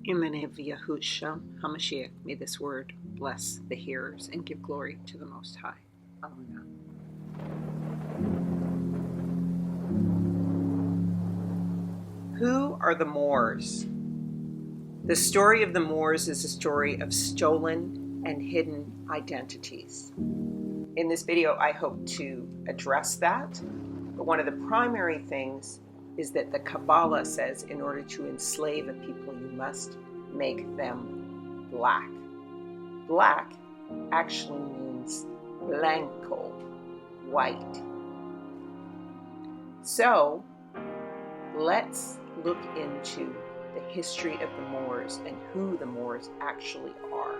In the name of Yahushua HaMashiach, may this word bless the hearers and give glory to the Most High. Amen. Who are the Moors? The story of the Moors is a story of stolen and hidden identities. In this video, I hope to address that, but one of the primary things is that the Kabbalah says in order to enslave a people, you must make them black. Black actually means blanco, white. So let's look into the history of the Moors and who the Moors actually are.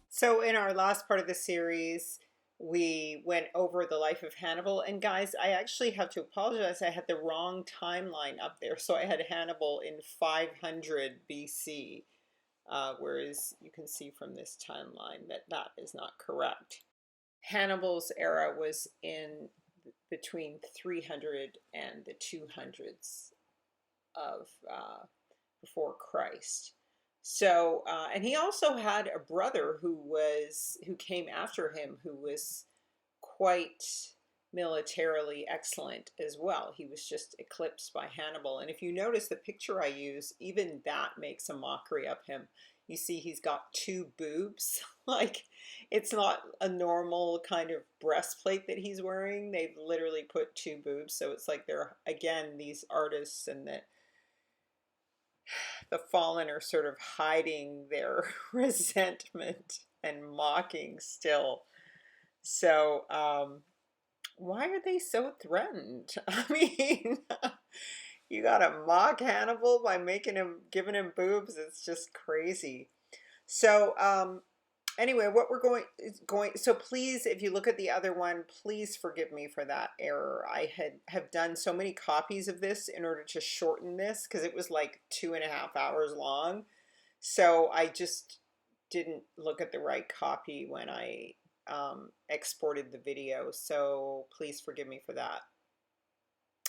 So in our last part of the series, we went over the life of Hannibal. And guys, I actually have to apologize. I had the wrong timeline up there. So I had Hannibal in 500 BC, whereas you can see from this timeline that that is not correct. Hannibal's era was in between 300 and the 200s of before Christ. So, and he also had a brother who came after him, who was quite militarily excellent as well. He was just eclipsed by Hannibal. And if you notice the picture I use, even that makes a mockery of him. You see he's got two boobs. Like, it's not a normal kind of breastplate that he's wearing. They've literally put two boobs. So it's like they're, again, these artists and the fallen are sort of hiding their resentment and mocking still. So, why are they so threatened? I mean, you gotta mock Hannibal by giving him boobs. It's just crazy. So, anyway, what we're going, so please, if you look at the other one, please forgive me for that error. I have done so many copies of this in order to shorten this because it was like 2.5 hours long. So I just didn't look at the right copy when I exported the video. So please forgive me for that.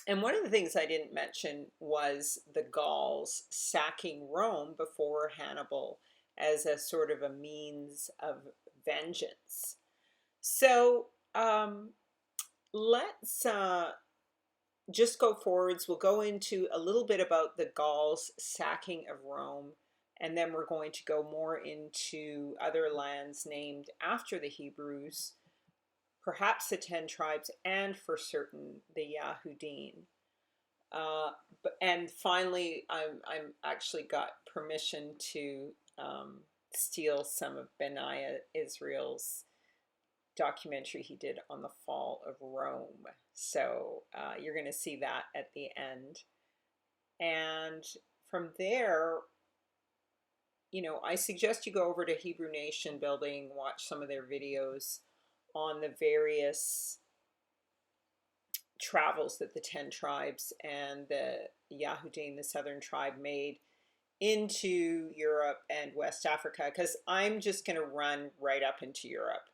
And one of the things I didn't mention was the Gauls sacking Rome before Hannibal as a sort of a means of vengeance. So let's just go forwards. We'll go into a little bit about the Gauls sacking of Rome, and then we're going to go more into other lands named after the Hebrews, perhaps the 10 tribes, and for certain the Yahudim. And finally, I'm actually got permission to steal some of Benaiah Israel's documentary he did on the fall of Rome. So you're going to see that at the end. And from there, you know, I suggest you go over to Hebrew Nation Building, watch some of their videos on the various travels that the 10 tribes and the Yahudim, the southern tribe, made into Europe and West Africa, because I'm just going to run right up into Europe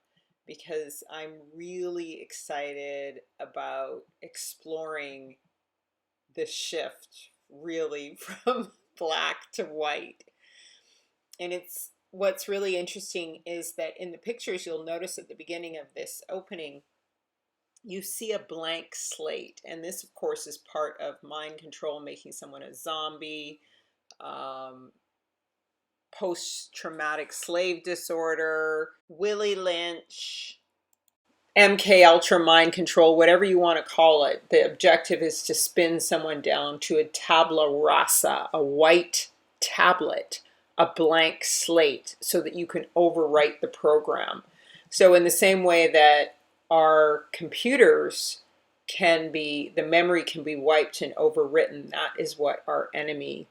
because I'm really excited about exploring the shift really from black to white. And it's what's really interesting is that in the pictures you'll notice at the beginning of this opening you see a blank slate, and this of course is part of mind control, making someone a zombie, post-traumatic slave disorder, Willie Lynch, MK Ultra mind control, whatever you want to call it. The objective is to spin someone down to a tabula rasa, a white tablet a blank slate so that you can overwrite the program. So in the same way that our computers can be, the memory can be wiped and overwritten, that is what our enemy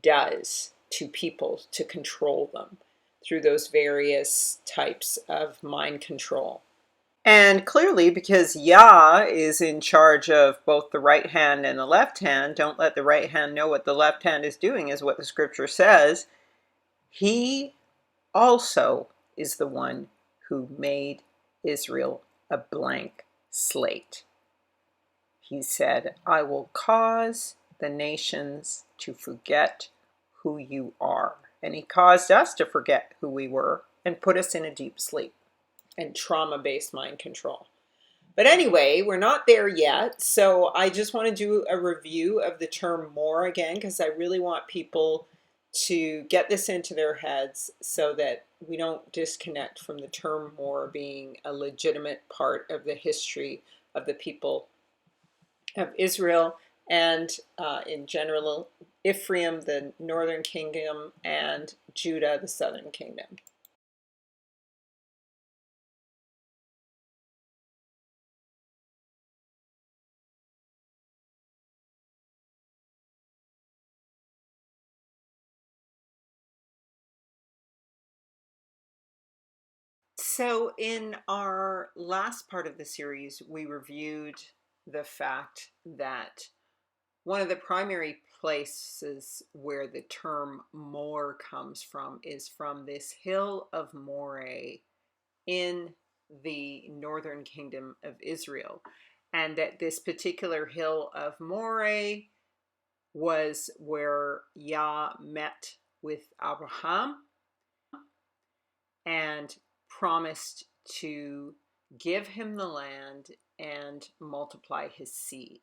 does to people to control them through those various types of mind control. And clearly, because Yah is in charge of both the right hand and the left hand, don't let the right hand know what the left hand is doing, is what the scripture says. He also is the one who made Israel a blank slate. He said, I will cause the nations to forget who you are. And he caused us to forget who we were and put us in a deep sleep and trauma-based mind control. But anyway, we're not there yet. So I just want to do a review of the term more again, because I really want people to get this into their heads so that we don't disconnect from the term more being a legitimate part of the history of the people of Israel and in general, Ephraim, the northern kingdom, and Judah, the southern kingdom. So, in our last part of the series, we reviewed the fact that one of the primary places where the term more comes from is from this hill of Moreh in the northern kingdom of Israel. And that this particular hill of Moreh was where Yah met with Abraham and promised to give him the land and multiply his seed.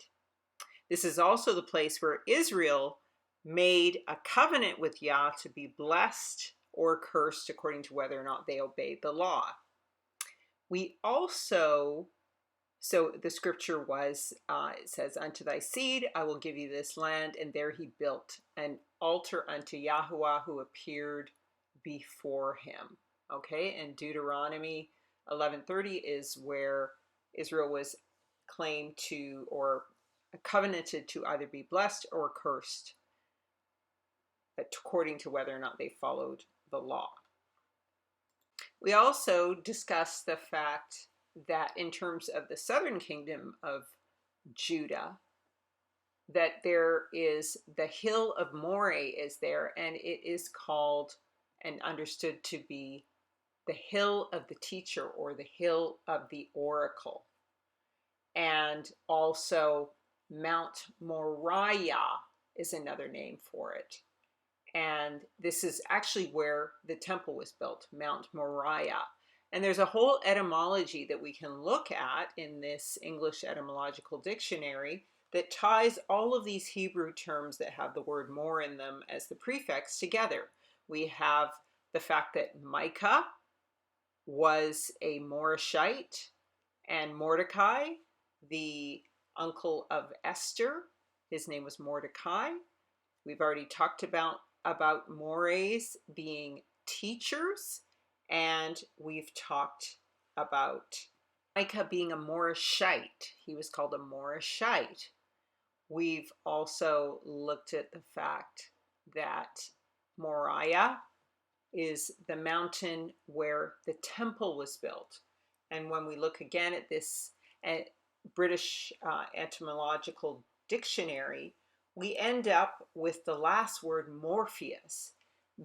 This is also the place where Israel made a covenant with Yah to be blessed or cursed according to whether or not they obeyed the law. We also, so the scripture was, it says, unto thy seed I will give you this land, and there he built an altar unto Yahuwah who appeared before him. Okay, and Deuteronomy 11:30 is where Israel was claimed to, or covenanted to, either be blessed or cursed according to whether or not they followed the law. We also discussed the fact that in terms of the southern kingdom of Judah, that there is the hill of Moreh is there, and it is called and understood to be the hill of the teacher or the hill of the oracle. And also Mount Moriah is another name for it. And this is actually where the temple was built, Mount Moriah. And there's a whole etymology that we can look at in this English etymological dictionary that ties all of these Hebrew terms that have the word more in them as the prefix together. We have the fact that Micah was a Morishite, and Mordecai, the uncle of Esther, his name was Mordecai. We've already talked about mores being teachers, and we've talked about Micah being a Morishite. He was called a Morishite. We've also looked at the fact that Moriah is the mountain where the temple was built. And when we look again at this British etymological dictionary, we end up with the last word Morpheus.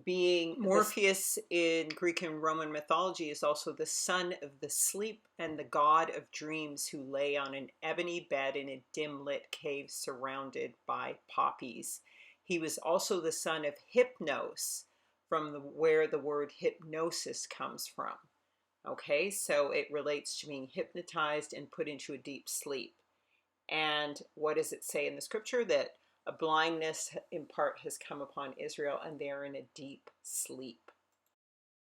Being Morpheus in Greek and Roman mythology is also the son of the sleep and the god of dreams who lay on an ebony bed in a dim lit cave surrounded by poppies. He was also the son of Hypnos, from where the word hypnosis comes from. Okay, so it relates to being hypnotized and put into a deep sleep. And what does it say in the scripture? That a blindness in part has come upon Israel and they are in a deep sleep.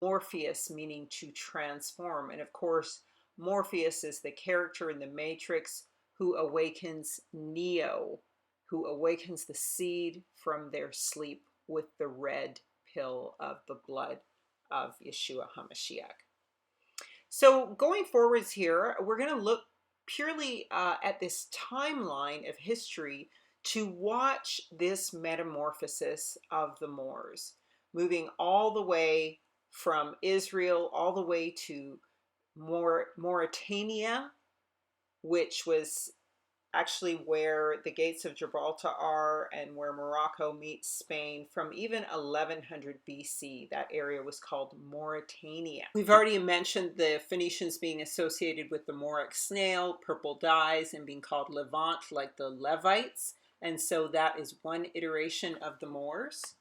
Morpheus meaning to transform. And of course, Morpheus is the character in the Matrix who awakens Neo, who awakens the seed from their sleep with the red pill of the blood of Yeshua HaMashiach. So going forwards here, we're going to look purely at this timeline of history to watch this metamorphosis of the Moors, moving all the way from Israel all the way to Mauritania, which was actually where the gates of Gibraltar are and where Morocco meets Spain. From even 1100 BC, that area was called Mauritania. We've already mentioned the Phoenicians being associated with the Moric snail, purple dyes, and being called Levant, like the Levites. And so that is one iteration of the Moors.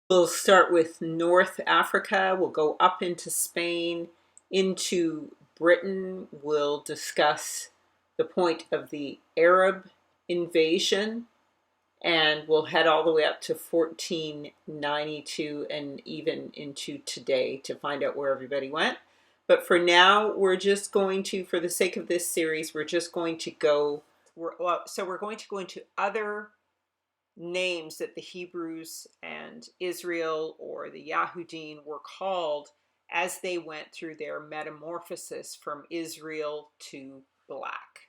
We'll start with North Africa. We'll go up into Spain, into Britain. We'll discuss the point of the Arab invasion, and we'll head all the way up to 1492 and even into today to find out where everybody went. But for now, we're just going to, for the sake of this series, we're just going to go, we're going to go into other names that the Hebrews and Israel or the Yahudim were called as they went through their metamorphosis from Israel to black.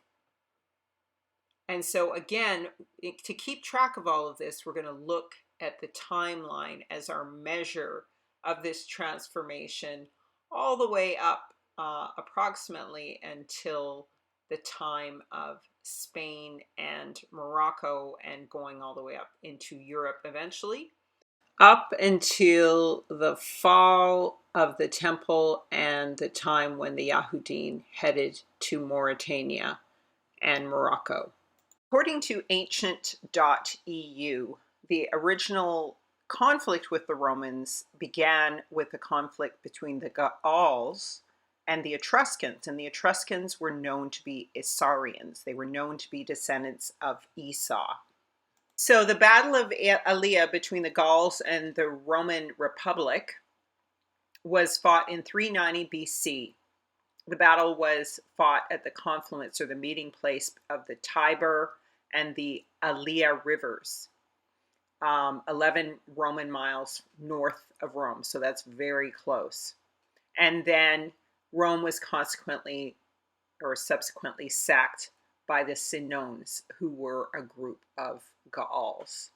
And so again, to keep track of all of this, we're going to look at the timeline as our measure of this transformation all the way up approximately until the time of Spain and Morocco and going all the way up into Europe eventually, up until the fall of the temple and the time when the Yahudim headed to Mauritania and Morocco. According to ancient.eu, the original conflict with the Romans began with the conflict between the Gauls and the Etruscans. And the Etruscans were known to be Isaurians. They were known to be descendants of Esau. So the Battle of Alea between the Gauls and the Roman Republic was fought in 390 BC. The battle was fought at the confluence or the meeting place of the Tiber and the Alea rivers, 11 Roman miles north of Rome. So that's very close. And then Rome was subsequently sacked by the Senones, who were a group of Gauls.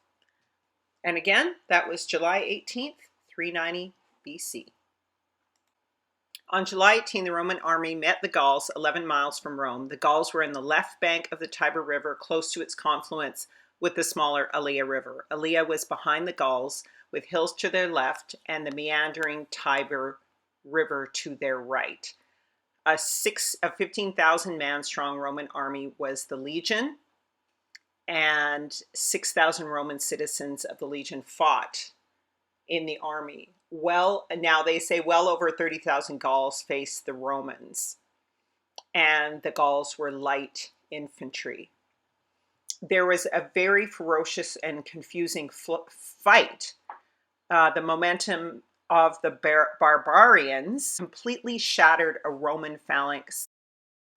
And again, that was July 18th, 390 BC. On July 18, the Roman army met the Gauls 11 miles from Rome. The Gauls were in the left bank of the Tiber River, close to its confluence with the smaller Alea River. Alea was behind the Gauls, with hills to their left and the meandering Tiber River to their right. A 15,000 man strong Roman army was the legion, and 6,000 Roman citizens of the legion fought in the army. Well, now they say well over 30,000 Gauls faced the Romans, and the Gauls were light infantry. There was a very ferocious and confusing fight. The momentum of the barbarians completely shattered a Roman phalanx.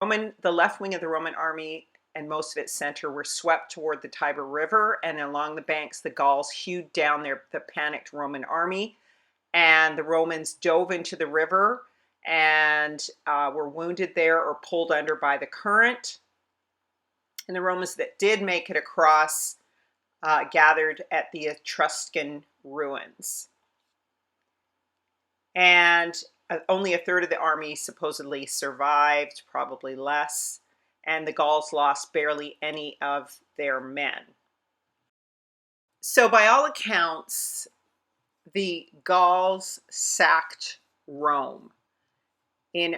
The left wing of the Roman army and most of its center were swept toward the Tiber River, and along the banks the Gauls hewed down the panicked Roman army, and the Romans dove into the river and were wounded there or pulled under by the current. And the Romans that did make it across gathered at the Etruscan ruins. And only a third of the army supposedly survived, probably less, and the Gauls lost barely any of their men. So by all accounts, the Gauls sacked Rome.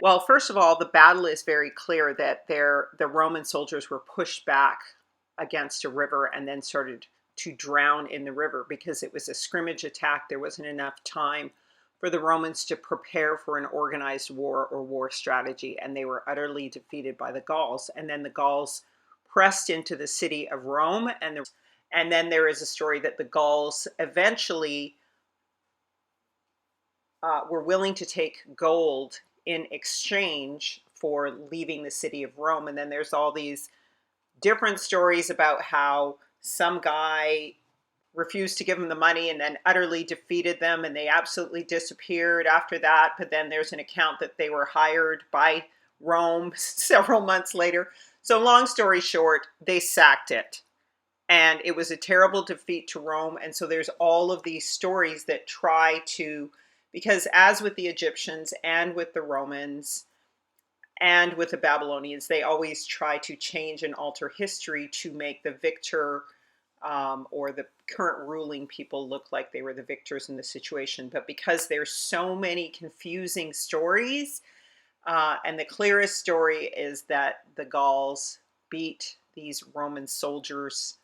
Well, first of all, the battle is very clear that the Roman soldiers were pushed back against a river and then started to drown in the river because it was a scrimmage attack. There wasn't enough time for the Romans to prepare for an organized war or war strategy, and they were utterly defeated by the Gauls. And then the Gauls pressed into the city of Rome, and then there is a story that the Gauls eventually were willing to take gold in exchange for leaving the city of Rome. And then there's all these different stories about how some guy refused to give them the money and then utterly defeated them, and they absolutely disappeared after that. But then there's an account that they were hired by Rome several months later. So long story short, they sacked it. And it was a terrible defeat to Rome. And so there's all of these stories that try to, because as with the Egyptians and with the Romans and with the Babylonians, they always try to change and alter history to make the victor or the current ruling people look like they were the victors in the situation. But because there's so many confusing stories, and the clearest story is that the Gauls beat these Roman soldiers,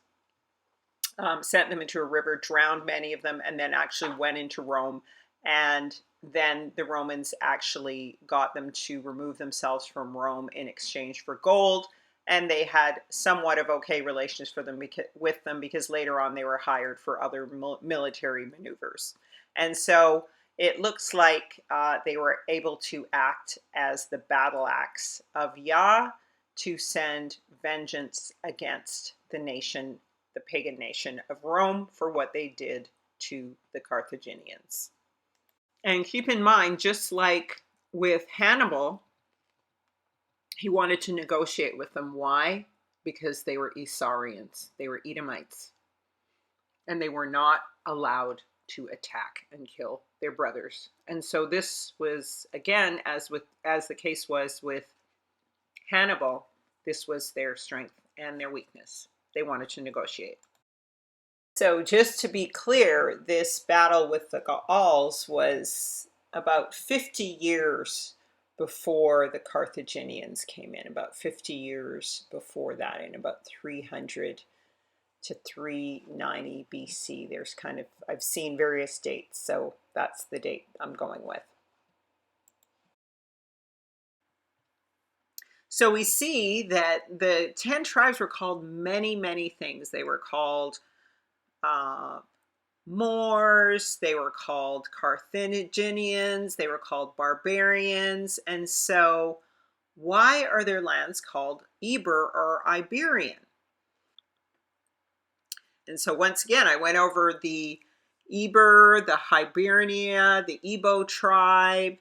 sent them into a river, drowned many of them, and then actually went into Rome. And then the Romans actually got them to remove themselves from Rome in exchange for gold. And they had somewhat of okay relations with them because later on they were hired for other military maneuvers. And so it looks like they were able to act as the battle axe of Yah to send vengeance against the nation, the pagan nation of Rome, for what they did to the Carthaginians. And keep in mind, just like with Hannibal, he wanted to negotiate with them. Why? Because they were Isaurians, they were Edomites, and they were not allowed to attack and kill their brothers. And so this was, again, as the case was with Hannibal, this was their strength and their weakness. They wanted to negotiate. So just to be clear, this battle with the Gauls was about 50 years before the Carthaginians came in, about 50 years before that, in about 300 to 390 BC. There's I've seen various dates, so that's the date I'm going with. So we see that the 10 tribes were called many, many things. They were called Moors, they were called Carthaginians, they were called barbarians. And so why are their lands called Eber or Iberian? And so once again, I went over the Eber, the Hibernia, the Ebo tribe,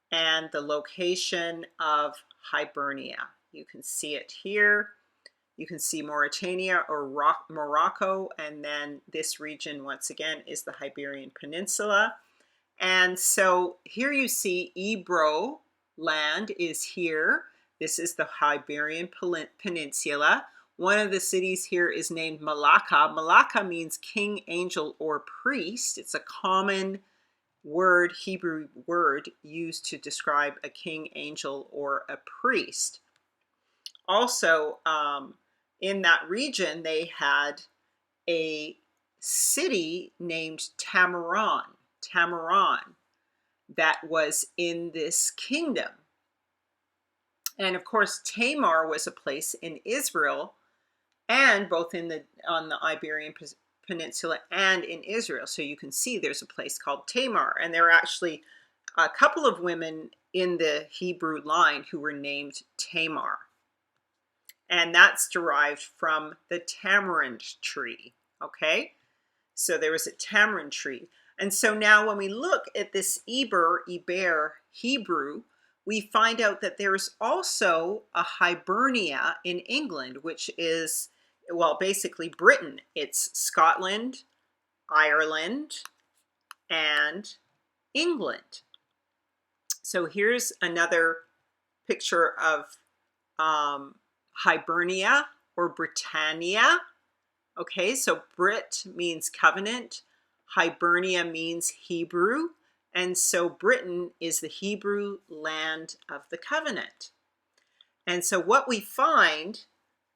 and the location of Hibernia. You can see it here. You can see Mauritania or Morocco, and then this region, once again, is the Iberian Peninsula. And so here you see Ebro land is here. This is the Iberian Peninsula. One of the cities here is named Malacca. Malacca means king, angel, or priest. It's a common word, Hebrew word, used to describe a king, angel, or a priest. Also, in that region, they had a city named Tamarron, that was in this kingdom. And of course, Tamar was a place in Israel, and both on the Iberian Peninsula and in Israel. So you can see there's a place called Tamar, and there are actually a couple of women in the Hebrew line who were named Tamar. And that's derived from the tamarind tree, okay? So there was a tamarind tree. And so now when we look at this Eber Hebrew, we find out that there's also a Hibernia in England, which is, well, basically Britain. It's Scotland, Ireland, and England. So here's another picture of Hibernia or Britannia. Okay, so Brit means covenant, Hibernia means Hebrew, and so Britain is the Hebrew land of the covenant. And so what we find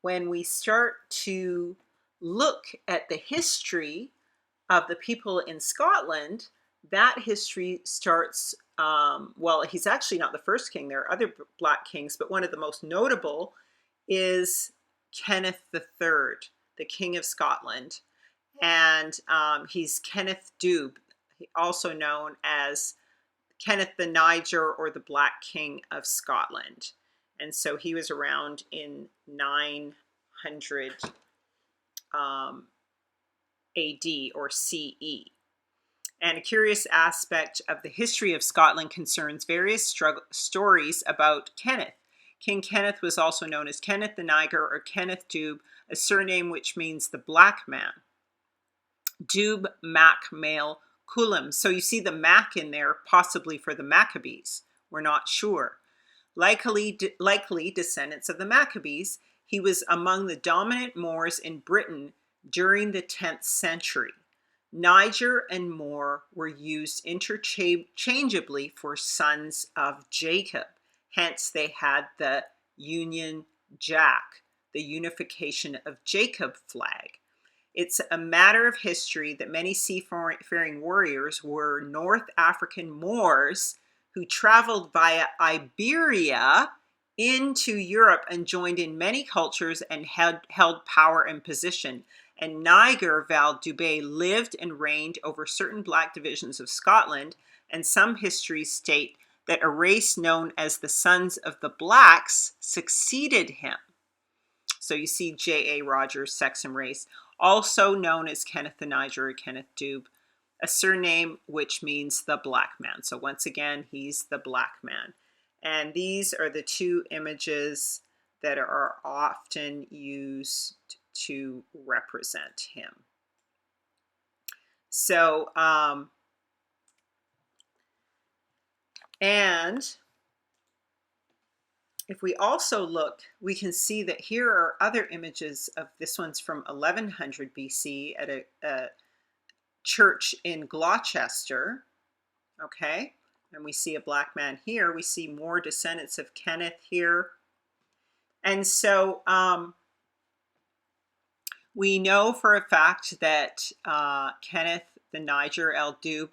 when we start to look at the history of the people in Scotland, that history starts, well, he's actually not the first king. There are other black kings, but one of the most notable is Kenneth III, the King of Scotland. And he's Kenneth Dubh, also known as Kenneth the Niger or the Black King of Scotland. And so he was around in 900 AD or CE. And a curious aspect of the history of Scotland concerns various stories about Kenneth. King Kenneth was also known as Kenneth the Niger or Kenneth Dubh, a surname which means the black man. Dubh, Mac, male, Cullum. So you see the Mac in there, possibly for the Maccabees. We're not sure. Likely descendants of the Maccabees, he was among the dominant Moors in Britain during the 10th century. Niger and Moor were used interchangeably for sons of Jacob. Hence, they had the Union Jack, the unification of Jacob flag. It's a matter of history that many seafaring warriors were North African Moors who traveled via Iberia into Europe and joined in many cultures and held power and position. And Niger Val Dubé lived and reigned over certain black divisions of Scotland, and some histories state that a race known as the Sons of the Blacks succeeded him. So you see J.A. Rogers' Saxon race, also known as Kenneth the Niger or Kenneth Dubh, a surname which means the black man. So once again, he's the black man. And these are the two images that are often used to represent him. So, and if we also look, we can see that here are other images of, this one's from 1100 BC at a church in Gloucester, okay? And we see a black man here. We see more descendants of Kenneth here. And so we know for a fact that Kenneth the Niger El Dubh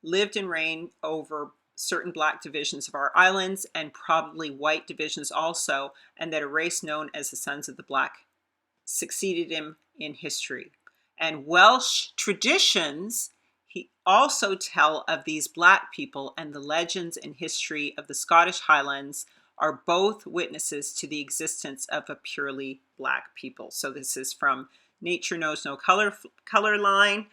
lived and reigned over certain black divisions of our islands and probably white divisions also, and that a race known as the Sons of the Black succeeded him in history. And Welsh traditions also tell of these black people, and the legends and history of the Scottish Highlands are both witnesses to the existence of a purely black people. So this is from Nature Knows No Color line,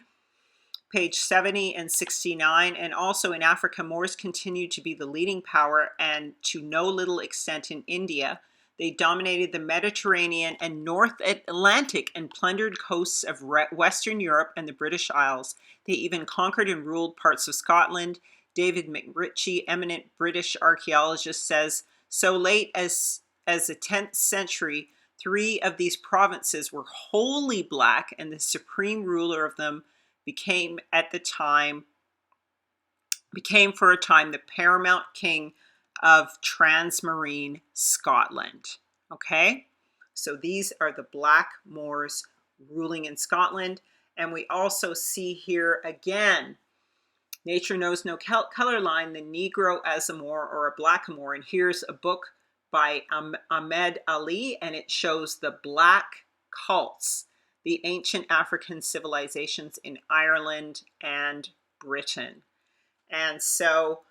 page 70 and 69. And also in Africa, Moors continued to be the leading power, and to no little extent in India. They dominated the Mediterranean and North Atlantic and plundered coasts of Western Europe and the British Isles. They even conquered and ruled parts of Scotland. David McRitchie, eminent British archaeologist, says, so late as the 10th century, 3 of these provinces were wholly black, and the supreme ruler of them became for a time the paramount king of transmarine Scotland. Okay, so these are the black Moors ruling in Scotland. And we also see here again, Nature Knows No Color line, the Negro as a Moor or a blackamoor. And here's a book by Ahmed Ali, and it shows the black cults, the ancient African civilizations in Ireland and Britain. And so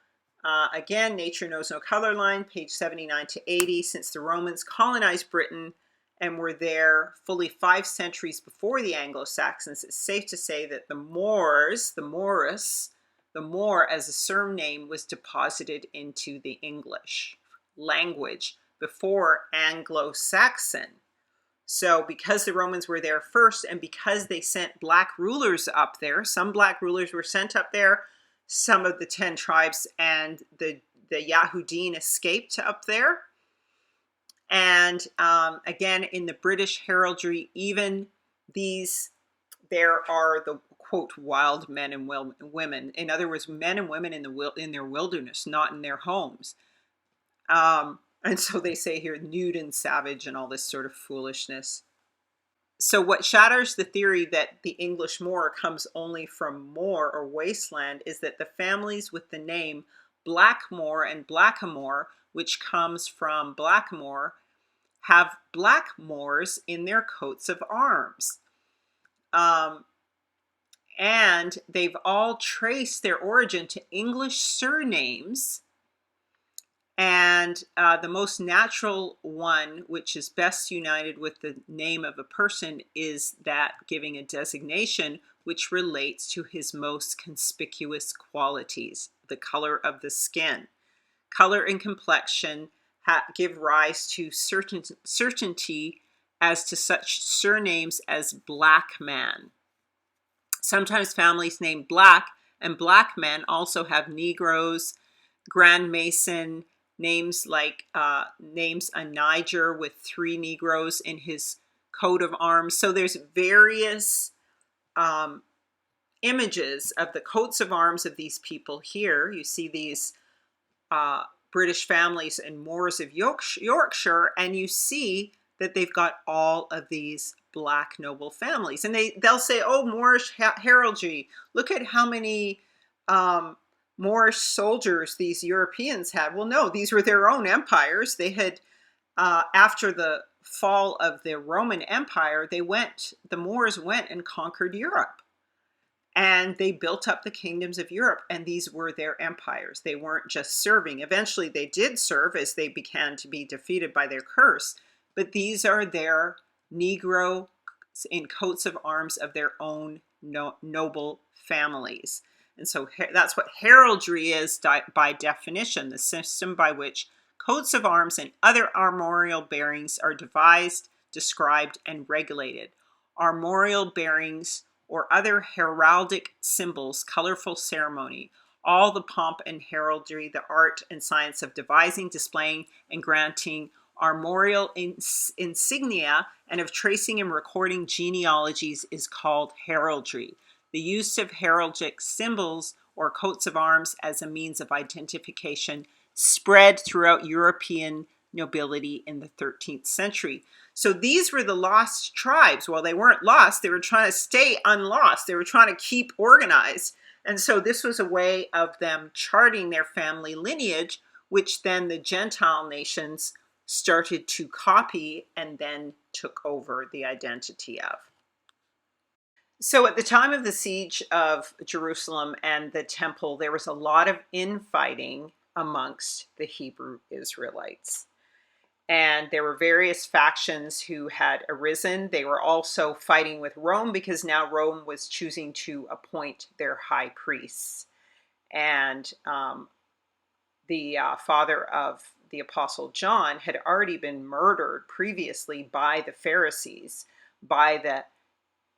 again, Nature Knows No Color line, page 79 to 80. Since the Romans colonized Britain and were there fully 5 centuries before the Anglo-Saxons, it's safe to say that the Moors, the Moor as a surname was deposited into the English language before Anglo-Saxon. So because the Romans were there first, and because they sent black rulers up there, some black rulers were sent up there, some of the 10 tribes and the Yahudin escaped up there. And again, in the British heraldry, even there are the quote wild men and women. In other words, men and women in their wilderness, not in their homes. And so they say here, nude and savage and all this sort of foolishness. So what shatters the theory that the English Moor comes only from moor or wasteland is that the families with the name Blackmore and Blackamoor, which comes from Blackmore, have black Moors in their coats of arms. And they've all traced their origin to English surnames. And the most natural one, which is best united with the name of a person, is that giving a designation which relates to his most conspicuous qualities, the color of the skin. Color and complexion give rise to certainty as to such surnames as Black Man. Sometimes families named Black and Black Men also have Negroes, Grand Mason, names like names a Niger with 3 Negroes in his coat of arms. So there's various images of the coats of arms of these people here. You see these British families and Moors of Yorkshire, and you see that they've got all of these Black noble families. And they'll say, oh, Moorish heraldry, look at how many Moorish soldiers these Europeans had. Well, no, these were their own empires. They had, after the fall of the Roman Empire, the Moors went and conquered Europe. And they built up the kingdoms of Europe, and these were their empires. They weren't just serving. Eventually, they did serve as they began to be defeated by their curse, but these are their Negro in coats of arms of their own noble families. And so that's what heraldry is by definition, the system by which coats of arms and other armorial bearings are devised, described, and regulated. Armorial bearings or other heraldic symbols, colorful ceremony, all the pomp and heraldry, the art and science of devising, displaying, and granting armorial insignia and of tracing and recording genealogies is called heraldry. The use of heraldic symbols or coats of arms as a means of identification spread throughout European nobility in the 13th century. So these were the lost tribes. Well, they weren't lost. They were trying to stay unlost. They were trying to keep organized. And so this was a way of them charting their family lineage, which then the Gentile nations started to copy and then took over the identity of. So at the time of the siege of Jerusalem and the temple, there was a lot of infighting amongst the Hebrew Israelites. And there were various factions who had arisen. They were also fighting with Rome because now Rome was choosing to appoint their high priests. And the father of the Apostle John had already been murdered previously by the Pharisees, by the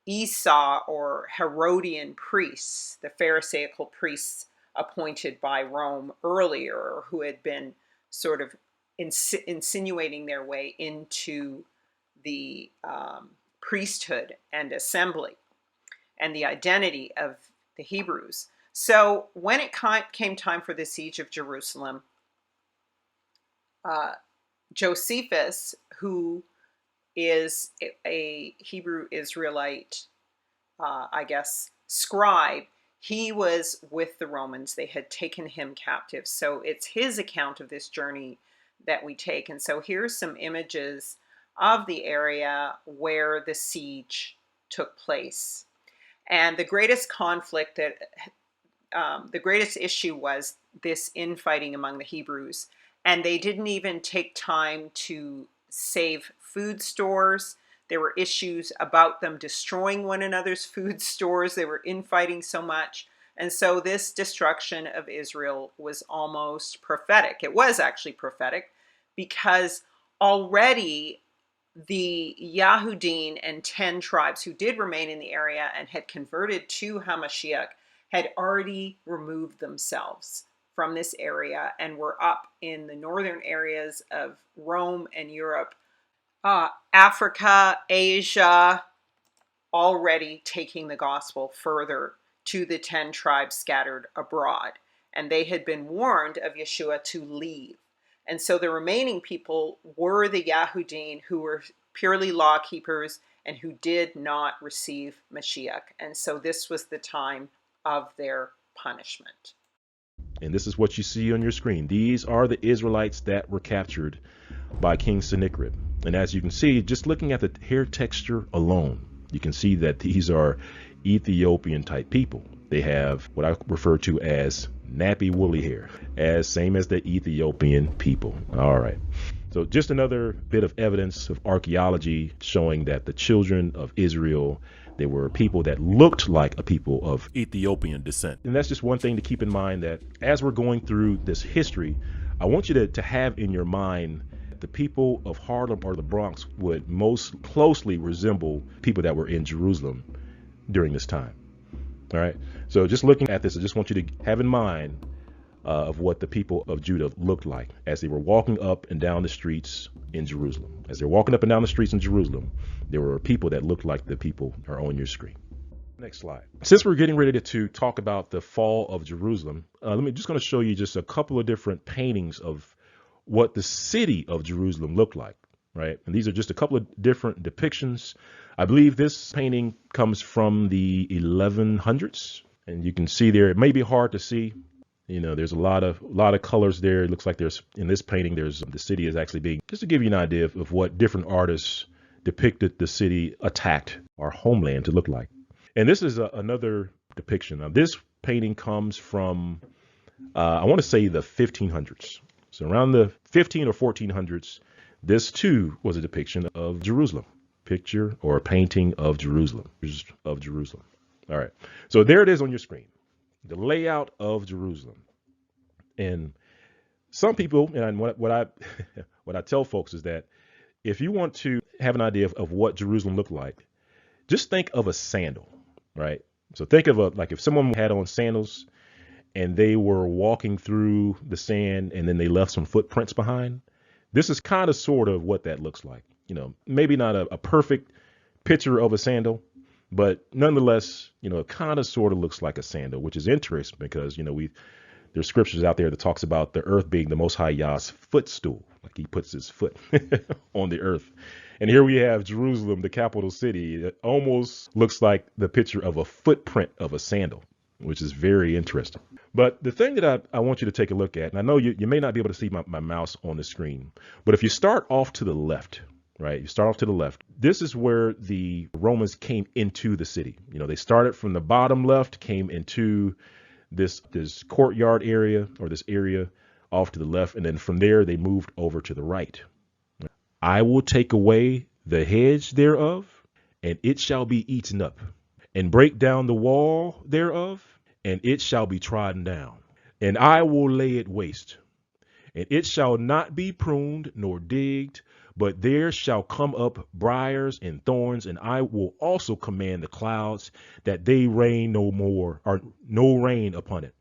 Esau or Herodian priests, the Pharisaical priests appointed by Rome earlier, who had been sort of insinuating their way into the priesthood and assembly and the identity of the Hebrews. So when it came time for the siege of Jerusalem, Josephus, who is a Hebrew Israelite, scribe, he was with the Romans. They had taken him captive. So it's his account of this journey that we take. And so here's some images of the area where the siege took place. And the greatest conflict the greatest issue was this infighting among the Hebrews. And they didn't even take time to save food stores. There were issues about them destroying one another's food stores. They were infighting so much. And so this destruction of Israel was almost prophetic. It was actually prophetic because already the Yahudim and 10 tribes who did remain in the area and had converted to HaMashiach had already removed themselves from this area and were up in the northern areas of Rome and Europe, Africa, Asia, already taking the gospel further to the 10 tribes scattered abroad. And they had been warned of Yeshua to leave. And so the remaining people were the Yahudim, who were purely law keepers and who did not receive Mashiach. And so this was the time of their punishment. And this is what you see on your screen. These are the Israelites that were captured by King Sennacherib. And as you can see, just looking at the hair texture alone, you can see that these are Ethiopian type people. They have what I refer to as nappy woolly hair, same as the Ethiopian people. All right. So just another bit of evidence of archaeology showing that the children of Israel, they were people that looked like a people of Ethiopian descent. And that's just one thing to keep in mind, that as we're going through this history, I want you to have in your mind the people of Harlem or the Bronx would most closely resemble people that were in Jerusalem during this time. All right. So just looking at this, I just want you to have in mind of what the people of Judah looked like as they were walking up and down the streets in Jerusalem. As they're walking up and down the streets in Jerusalem, there were people that looked like the people are on your screen. Next slide. Since we're getting ready to talk about the fall of Jerusalem, just going to show you just a couple of different paintings of what the city of Jerusalem looked like, right? And these are just a couple of different depictions. I believe this painting comes from the 1100s, and you can see there, it may be hard to see. You know, there's a lot of colors there. It looks like there's, in this painting, there's the city is actually being, just to give you an idea of what different artists depicted the city attacked, our homeland, to look like. And this is another depiction. Now, this painting comes from, I want to say the 1500s. So around the 15 or 1400s, this too was a depiction of Jerusalem, picture or a painting of Jerusalem, All right. So there it is on your screen, the layout of Jerusalem. And some people, and what I tell folks is that if you want to have an idea of what Jerusalem looked like, just think of a sandal. Right. So think of like if someone had on sandals and they were walking through the sand and then they left some footprints behind. This is kind of sort of what that looks like. You know, maybe not a perfect picture of a sandal, but nonetheless, you know, it kind of sort of looks like a sandal, which is interesting because, you know, there's scriptures out there that talks about the earth being the Most High Yah's footstool, like he puts his foot on the earth. And here we have Jerusalem, the capital city. It almost looks like the picture of a footprint of a sandal, which is very interesting. But the thing that I want you to take a look at, and I know you may not be able to see my mouse on the screen, but if you start off to the left, right, you start off to the left, this is where the Romans came into the city. You know, they started from the bottom left, came into this courtyard area or this area off to the left. And then from there, they moved over to the right. I will take away the hedge thereof, and it shall be eaten up, and break down the wall thereof, and it shall be trodden down, and I will lay it waste, and it shall not be pruned nor digged, but there shall come up briars and thorns, and I will also command the clouds that they rain no more, or no rain upon it.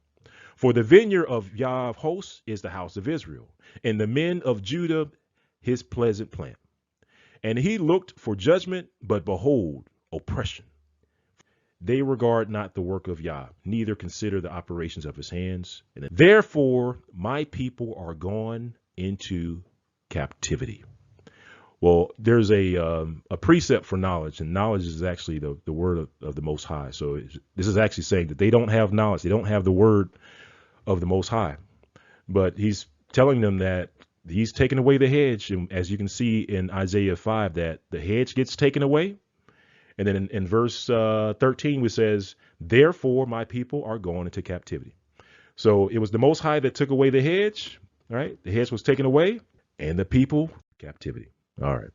For the vineyard of Yah of hosts is the house of Israel, and the men of Judah his pleasant plant. And he looked for judgment, but behold, oppression. They regard not the work of Yah, neither consider the operations of his hands. And therefore, my people are gone into captivity. Well, there's a precept for knowledge, and knowledge is actually the word of the Most High. So this is actually saying that they don't have knowledge. They don't have the word of the Most High. But he's telling them that he's taken away the hedge. And as you can see in Isaiah 5, that the hedge gets taken away. And then in verse 13, it says, therefore, my people are going into captivity. So it was the Most High that took away the hedge. Right. The hedge was taken away and the people captivity. All right.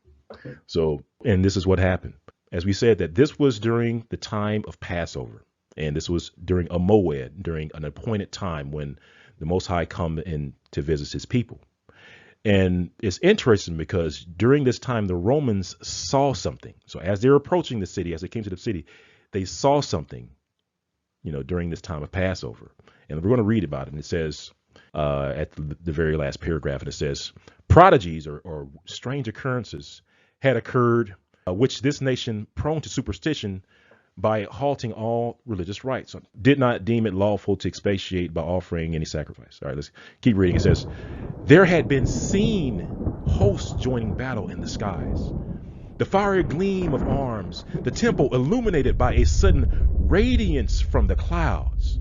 So, and this is what happened. As we said, that this was during the time of Passover. And this was during a moed, during an appointed time when the Most High come in to visit his people. And it's interesting because during this time, the Romans saw something. So as they're approaching the city, as they came to the city, they saw something, you know, during this time of Passover. And we're going to read about it. And it says at the very last paragraph, and it says, prodigies or strange occurrences had occurred, which this nation, prone to superstition, by halting all religious rites, did not deem it lawful to expatiate by offering any sacrifice. All right, let's keep reading. It says, there had been seen hosts joining battle in the skies, the fiery gleam of arms, the temple illuminated by a sudden radiance from the clouds.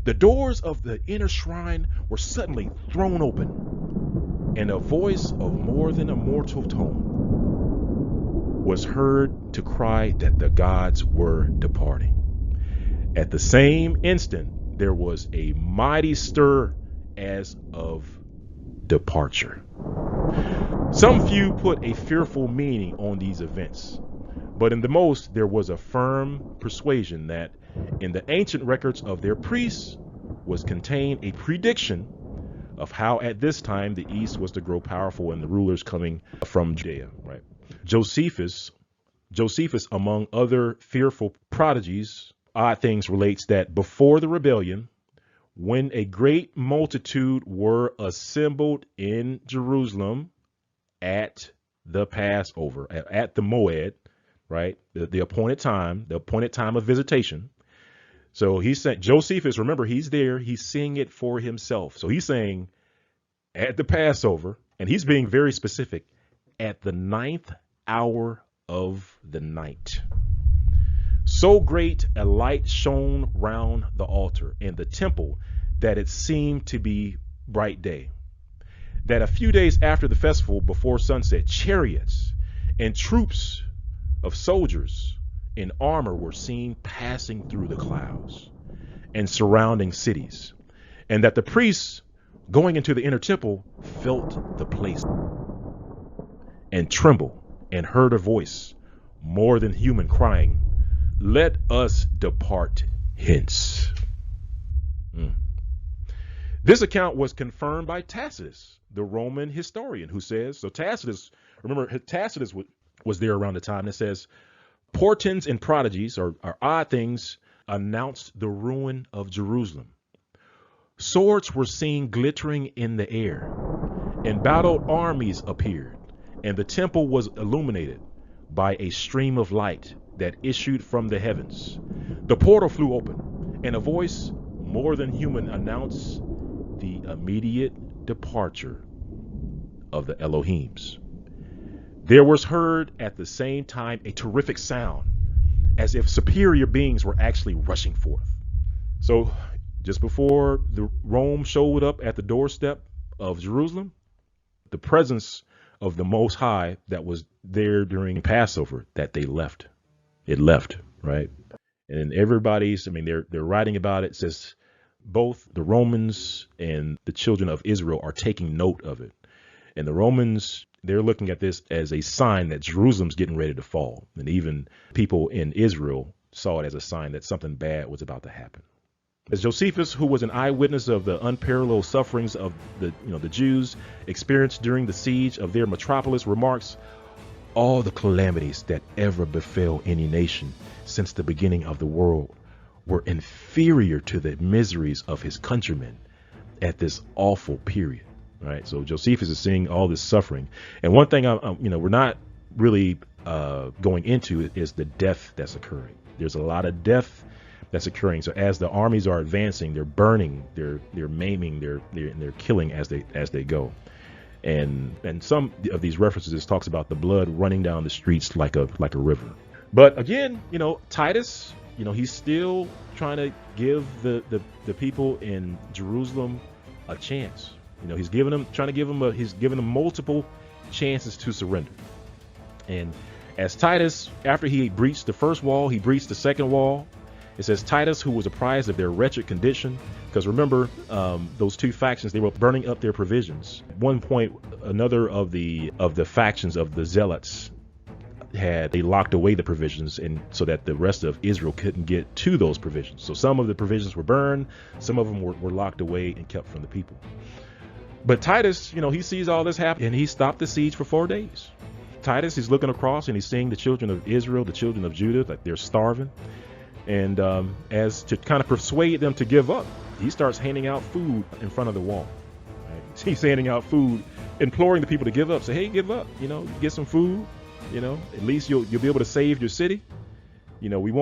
The doors of the inner shrine were suddenly thrown open, and a voice of more than a mortal tone was heard to cry that the gods were departing. At the same instant, there was a mighty stir as of departure. Some few put a fearful meaning on these events, but in the most there was a firm persuasion that in the ancient records of their priests was contained a prediction of how at this time the East was to grow powerful and the rulers coming from Judea, right? Josephus, among other fearful prodigies, odd things, relates that before the rebellion, when a great multitude were assembled in Jerusalem at the Passover, at the Moed, right? The appointed time of visitation. So he said, Josephus, remember, he's there, he's seeing it for himself. So he's saying at the Passover, and he's being very specific, at the 9th hour of the night. So great a light shone round the altar and the temple that it seemed to be bright day. That a few days after the festival, before sunset, chariots and troops of soldiers in armor were seen passing through the clouds and surrounding cities, and that the priests going into the inner temple felt the place and trembled and heard a voice more than human crying, "Let us depart hence." This account was confirmed by Tacitus, the Roman historian, who says, so Tacitus, remember Tacitus was there around the time that says, portents and prodigies, or odd things, announced the ruin of Jerusalem. Swords were seen glittering in the air, and battled armies appeared, and the temple was illuminated by a stream of light that issued from the heavens. The portal flew open, and a voice more than human announced the immediate departure of the Elohims. There was heard at the same time a terrific sound, as if superior beings were actually rushing forth. So just before the Rome showed up at the doorstep of Jerusalem, the presence of the Most High that was there during Passover, that they left. It left, right? And everybody's, they're writing about it. It says both the Romans and the children of Israel are taking note of it. And the Romans, they're looking at this as a sign that Jerusalem's getting ready to fall. And even people in Israel saw it as a sign that something bad was about to happen. As Josephus, who was an eyewitness of the unparalleled sufferings of the Jews experienced during the siege of their metropolis, remarks, all the calamities that ever befell any nation since the beginning of the world were inferior to the miseries of his countrymen at this awful period. Right. So Josephus is seeing all this suffering. And one thing, we're not really going into is the death that's occurring. There's a lot of death that's occurring. So as the armies are advancing, they're burning, they're maiming, they're killing as they go. And some of these references talks about the blood running down the streets like a river. But again, Titus, he's still trying to give the people in Jerusalem a chance. He's giving them multiple chances to surrender. And as Titus, after he breached the first wall, he breached the second wall. It says Titus, who was apprised of their wretched condition, because remember, those two factions, they were burning up their provisions. At one point, another of the factions of the Zealots they locked away the provisions, and so that the rest of Israel couldn't get to those provisions. So some of the provisions were burned, some of them were locked away and kept from the people. But Titus, he sees all this happen, and he stopped the siege for 4 days. Titus, he's looking across and he's seeing the children of Israel, the children of Judah, like they're starving. And as to kind of persuade them to give up, he starts handing out food in front of the wall. Right? He's handing out food, imploring the people to give up. Say, hey, give up, get some food. At least you'll be able to save your city. We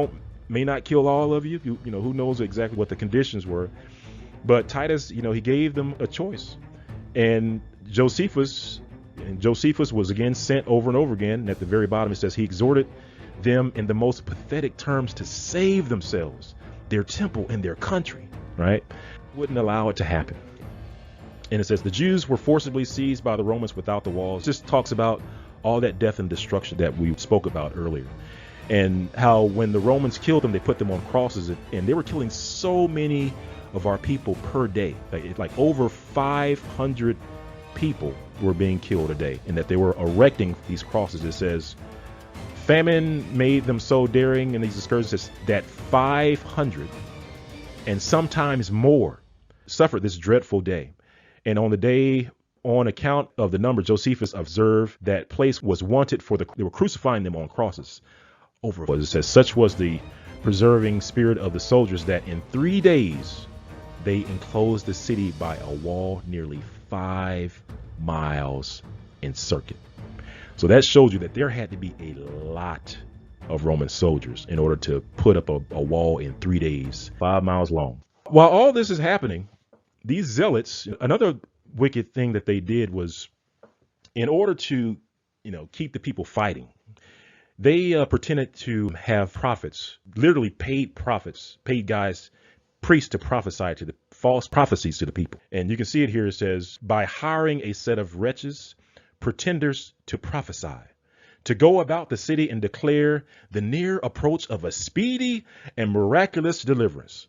may not kill all of you. Who knows exactly what the conditions were. But Titus, he gave them a choice. And Josephus was again sent over and over again. And at the very bottom, it says he exhorted them in the most pathetic terms to save themselves, their temple, and their country, right? Wouldn't allow it to happen. And it says the Jews were forcibly seized by the Romans without the walls. Just talks about all that death and destruction that we spoke about earlier. And how when the Romans killed them, they put them on crosses, and they were killing so many of our people per day, like over 500 people were being killed a day, and that they were erecting these crosses. It says, famine made them so daring in these excursions that 500 and sometimes more suffered this dreadful day. And on the day, on account of the number, Josephus observed that place was wanted for they were crucifying them on crosses. It says, such was the preserving spirit of the soldiers that in 3 days they enclosed the city by a wall nearly 5 miles in circuit. So that shows you that there had to be a lot of Roman soldiers in order to put up a wall in 3 days, 5 miles long. While all this is happening, these zealots, another wicked thing that they did was, in order to, keep the people fighting, they pretended to have prophets, literally paid prophets, paid guys, priests to prophesy to the false prophecies to the people. And you can see it here. It says, by hiring a set of wretches, pretenders to prophesy, to go about the city and declare the near approach of a speedy and miraculous deliverance.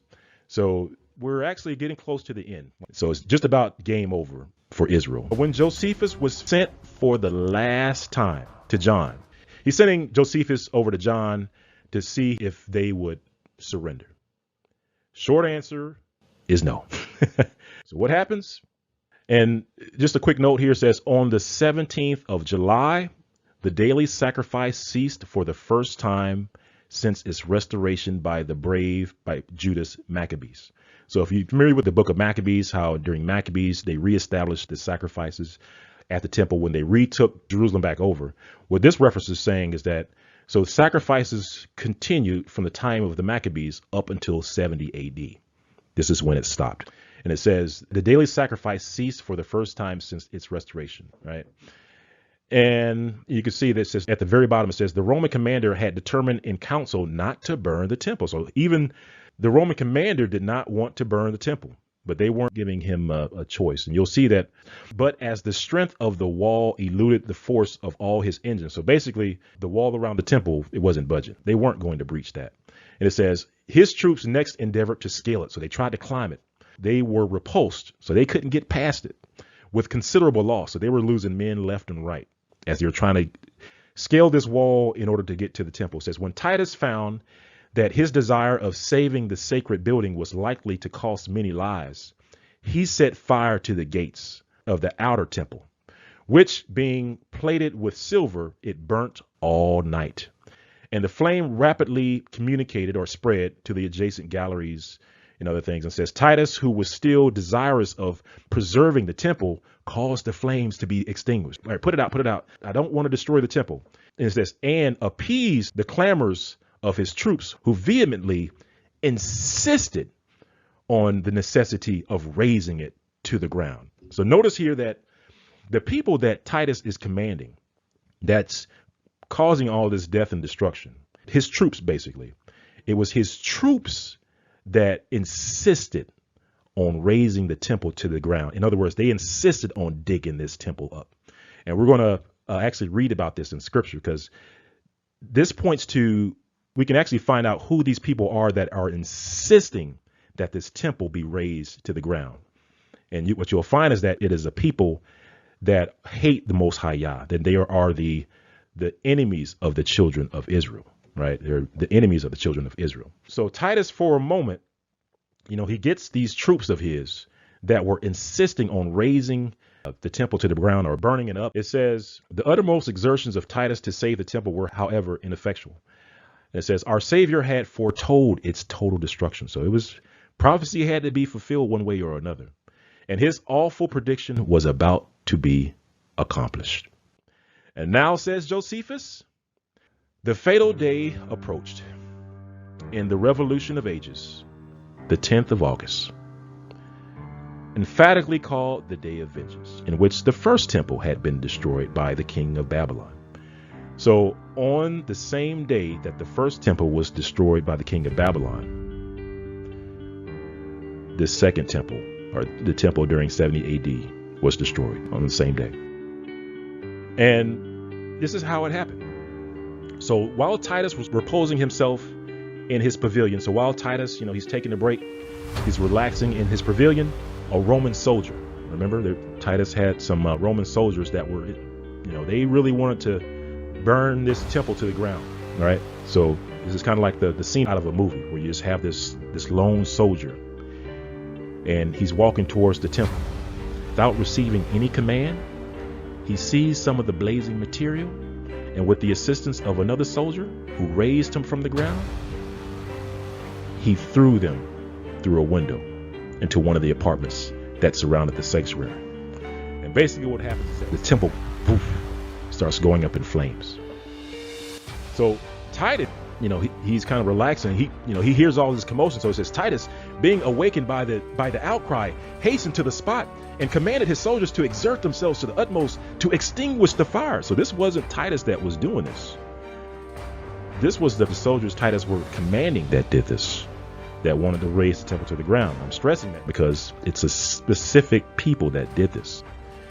So we're actually getting close to the end. So it's just about game over for Israel. When Josephus was sent for the last time to John, he's sending Josephus over to John to see if they would surrender. Short answer is no. So what happens? And just a quick note here says, on the 17th of July, the daily sacrifice ceased for the first time since its restoration by Judas Maccabees. So if you're familiar with the book of Maccabees, how during Maccabees, they reestablished the sacrifices at the temple when they retook Jerusalem back over. What this reference is saying is that, so sacrifices continued from the time of the Maccabees up until 70 AD. This is when it stopped. And it says the daily sacrifice ceased for the first time since its restoration, right? And you can see that it says at the very bottom, it says the Roman commander had determined in council not to burn the temple. So even the Roman commander did not want to burn the temple, but they weren't giving him a choice. And you'll see that. But as the strength of the wall eluded the force of all his engines. So basically the wall around the temple, it wasn't budging. They weren't going to breach that. And it says his troops next endeavored to scale it. So they tried to climb it. They were repulsed, so they couldn't get past it with considerable loss. So they were losing men left and right as they were trying to scale this wall in order to get to the temple. It says when Titus found that his desire of saving the sacred building was likely to cost many lives, he set fire to the gates of the outer temple, which being plated with silver, it burnt all night. And the flame rapidly communicated or spread to the adjacent galleries and other things. And says Titus, who was still desirous of preserving the temple, caused the flames to be extinguished. All right, put it out. I don't want to destroy the temple. And it says, and appeased the clamors of his troops, who vehemently insisted on the necessity of razing it to the ground. So notice here that the people that Titus is commanding, that's causing all this death and destruction, his troops, basically, it was his troops that insisted on raising the temple to the ground. In other words, they insisted on digging this temple up. And we're going to actually read about this in scripture, because this points to, we can actually find out who these people are that are insisting that this temple be raised to the ground. And what you'll find is that it is a people that hate the Most High Yah, that they are the enemies of the children of Israel, right? They're the enemies of the children of Israel. So Titus, for a moment, he gets these troops of his that were insisting on raising the temple to the ground or burning it up. It says the uttermost exertions of Titus to save the temple were, however, ineffectual. And it says our Savior had foretold its total destruction. So it was prophecy had to be fulfilled one way or another. And his awful prediction was about to be accomplished. And now, says Josephus, the fatal day approached in the revolution of ages, the 10th of August, emphatically called the Day of Vengeance, in which the first temple had been destroyed by the king of Babylon. So on the same day that the first temple was destroyed by the king of Babylon, the second temple, or the temple during 70 AD, was destroyed on the same day. And this is how it happened. So while Titus was reposing himself in his pavilion, so while Titus, he's taking a break, he's relaxing in his pavilion, a Roman soldier Remember, Titus had some Roman soldiers that were, they really wanted to burn this temple to the ground. All right. So this is kind of like the scene out of a movie where you just have this lone soldier, and he's walking towards the temple without receiving any command. He sees some of the blazing material, and with the assistance of another soldier who raised him from the ground, he threw them through a window into one of the apartments that surrounded the sanctuary. And basically what happens is that the temple starts going up in flames. So Titus, he's kind of relaxing. He hears all this commotion. So it says, Titus, being awakened by the outcry, hastened to the spot and commanded his soldiers to exert themselves to the utmost to extinguish the fire. So this wasn't Titus that was doing this. This was the soldiers Titus were commanding that did this, that wanted to raise the temple to the ground. I'm stressing that because it's a specific people that did this.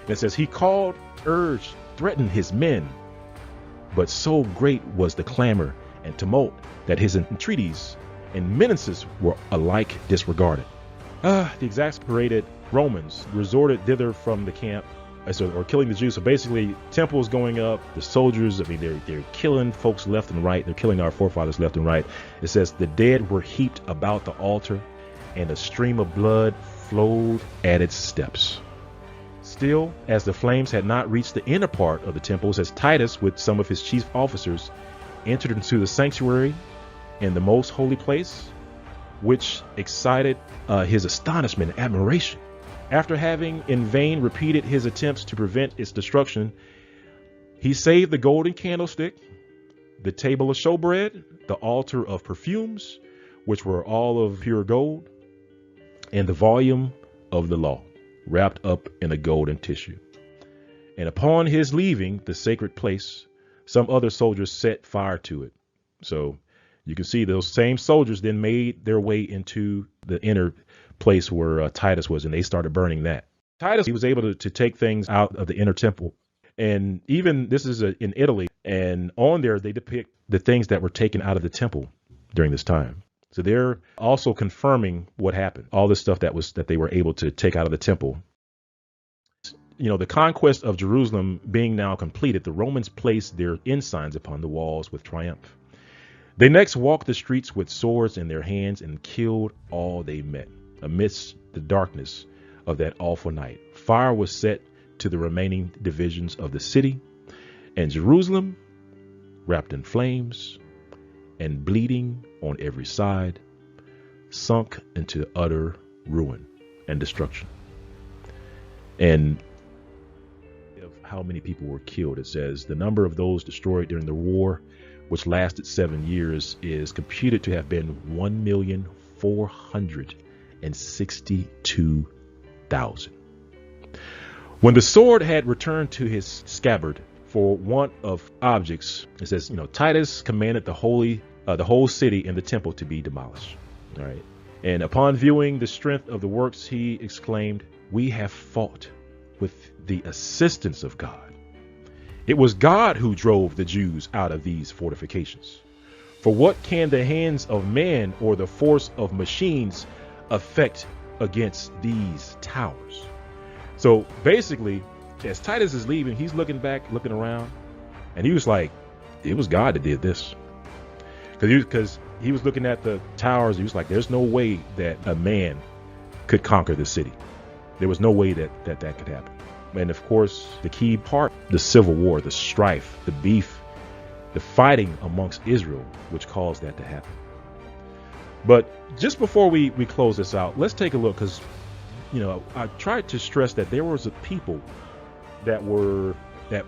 And it says he called, urged, threatened his men, but so great was the clamor and tumult that his entreaties and menaces were alike disregarded. The exasperated Romans resorted thither from the camp, or killing the Jews. So basically, temples going up, the soldiers, they're killing folks left and right. They're killing our forefathers left and right. It says the dead were heaped about the altar, and a stream of blood flowed at its steps. Still, as the flames had not reached the inner part of the temple, as Titus with some of his chief officers entered into the sanctuary in the most holy place, which excited his astonishment and admiration. After having in vain repeated his attempts to prevent its destruction, he saved the golden candlestick, the table of showbread, the altar of perfumes, which were all of pure gold, and the volume of the law, wrapped up in a golden tissue. And upon his leaving the sacred place, some other soldiers set fire to it. So you can see those same soldiers then made their way into the inner place where Titus was, and they started burning that. Titus, he was able to take things out of the inner temple. And even this is in Italy, and on there they depict the things that were taken out of the temple during this time. So they're also confirming what happened, all this stuff that they were able to take out of the temple. The conquest of Jerusalem being now completed, the Romans placed their ensigns upon the walls with triumph. They next walked the streets with swords in their hands and killed all they met. Amidst the darkness of that awful night, fire was set to the remaining divisions of the city, and Jerusalem, wrapped in flames and bleeding on every side, sunk into utter ruin and destruction. And of how many people were killed, it says the number of those destroyed during the war, which lasted 7 years, is computed to have been 1,462,000. When the sword had returned to his scabbard for want of objects, it says, Titus commanded the whole city and the temple to be demolished. All right. And upon viewing the strength of the works, he exclaimed, "We have fought with the assistance of God. It was God who drove the Jews out of these fortifications. For what can the hands of man or the force of machines effect against these towers?" So basically, as Titus is leaving, he's looking back, looking around, and he was like, it was God that did this. Because he was looking at the towers. He was like, there's no way that a man could conquer the city. There was no way that could happen. And of course, the key part, the civil war, the strife, the beef, the fighting amongst Israel, which caused that to happen. But just before we close this out, let's take a look, because I tried to stress that there was a people that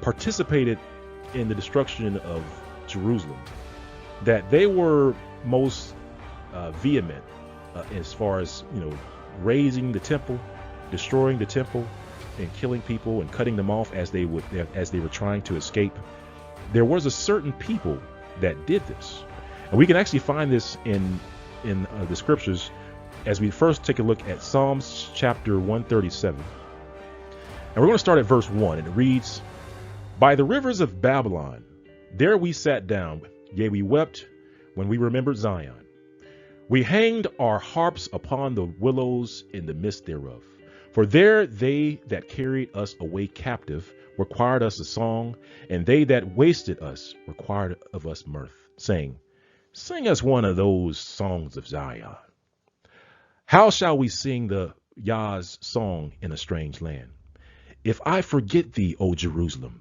participated in the destruction of Jerusalem, that they were most vehement as far as raising the temple, destroying the temple, and killing people and cutting them off as they were trying to escape. There was a certain people that did this, and we can actually find this in the scriptures as we first take a look at Psalms chapter 137. And we're going to start at verse 1, and it reads, "By the rivers of Babylon, there we sat down, yea, we wept when we remembered Zion. We hanged our harps upon the willows in the midst thereof. For there they that carried us away captive required us a song, and they that wasted us required of us mirth, saying, Sing us one of those songs of Zion. How shall we sing the Yah's song in a strange land? If I forget thee, O Jerusalem,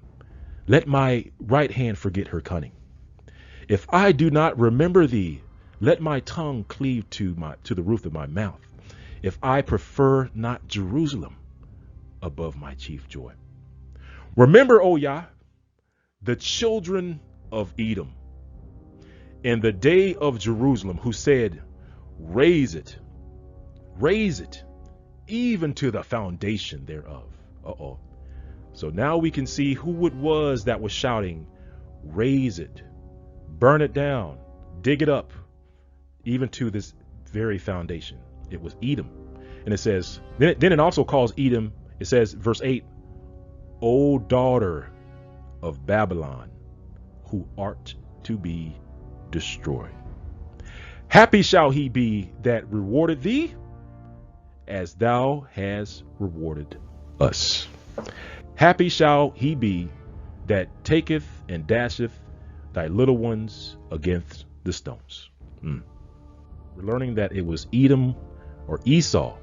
let my right hand forget her cunning. If I do not remember thee, let my tongue cleave to the roof of my mouth. If I prefer not Jerusalem above my chief joy. Remember, O Yah, the children of Edom, in the day of Jerusalem, who said, raise it, even to the foundation thereof. So now we can see who it was that was shouting, raise it, burn it down, dig it up, even to this very foundation. It was Edom. And it says, then it also calls Edom, it says, verse 8, O daughter of Babylon, who art to be destroyed. Happy shall he be that rewarded thee, as thou hast rewarded us. Happy shall he be that taketh and dasheth thy little ones against the stones. We're learning that it was Edom or Esau